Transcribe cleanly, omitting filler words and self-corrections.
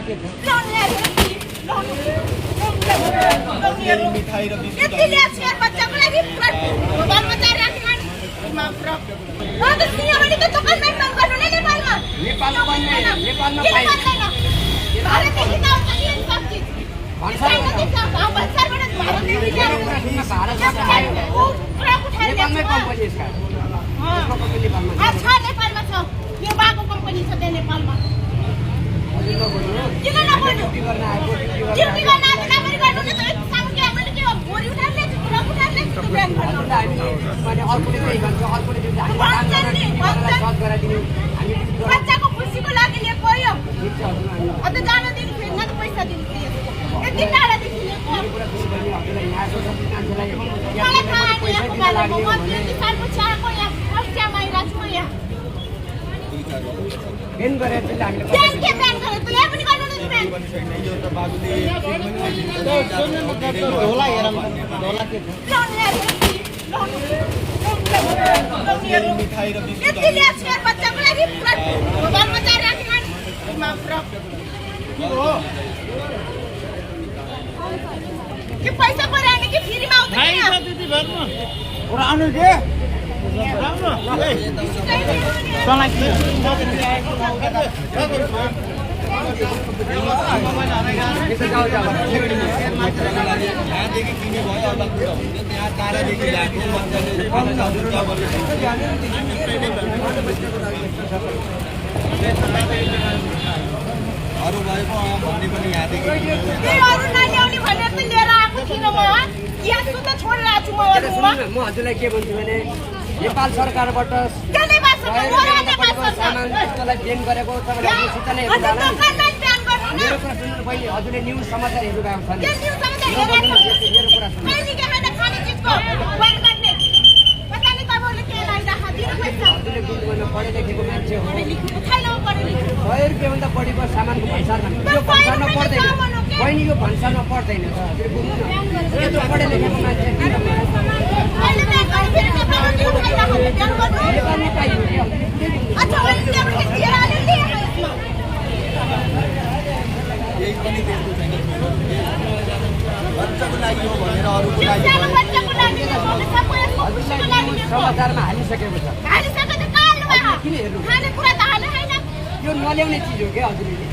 के छ मिठाई र बिस्कुट यतिले शेयर बच्चाको लागि कर्मचारी राख्छन् मात्र त सिंहमारी त दोकानमै काम गर्नु नै नेपालमा नेपालमा पाइन्छ भारतदेखि त आउँछ नि सब चिज भन्सारबाट भारतदेखि नेपालमै कम्पनी छ अच्छा नेपालमा छ यो बाको कम्पनी छ त्यहाँ नेपालमा किन नबोल्नु ड्युटी गर्न आएको नगरी गर्नु न त सामु के हामीले के बोरी उठार्ने कुरा उठार्ने ब्यान गर्नु माने अर्कोले चाहिँ भन्छ अर्कोले चाहिँ हामी सट गराइदिनु हामी बच्चाको खुसीको लागि लिएको हो अन्त जान दिनु फेरि न त पैसा दिनु यति टाढादेखि लिएको मलाई थाहा होइन यहाँको बारेमा म 3 सालपछि आएको यहाँ फर्स्ट टाइम आइरहेको छु यहाँ बेन गरेर चाहिँ हामीले ब्यान के ब्यान गरे त यहाँ पनि गर्नु न ब्यान यो त बाबुले ढोला हेरौँ ढोला के छ मिठाई र बिस्कुट यतिले शेयर बच्चाको लागि कर्मचारी राख्छन् मात्र के पैसा पराउने कि फ्रीमा आउँछ और आउनु के यहाँदेखि किने भयो अलग कुरा हुन्छ त्यहाँ टाढादेखि ल्याएको अरू भएको भन्ने पनि यहाँदेखि अरू नल्याउने भनेर त लिएर आएको थिइनँ म यहाँ सुत्दा छोडेर आएको छु म अरूमा म हजुरलाई के भन्छु भने नेपाल सरकारबाट सामान त्यसलाई ब्यान गरेको तपाईँले सूचना हेर्नु होला मेरो कुरा सुन्नु पहिले हजुरले न्युज समाचार हेर्नु भएको छ नि मेरो कुरा सुन्नु हजुरले बुझ्नुभएन पढे लेखेको मान्छे हो 100 रुपियाँभन्दा बढीको सामानको भन्सार भन्नु यो भन्सारमा पर्दैन बहिनी यो भन्सारमा पर्दैन त हजुरले बुझ्नु न यत्रो पढे लेखेको मान्छे नेपालमा पाइयो कि यही पनि त्यस्तो छैन बच्चाको लागि हो भनेर अरूको लागि समाचारमा हालिसकेको छ किन हेर्नु यो नल्याउने चिज हो क्या हजुरले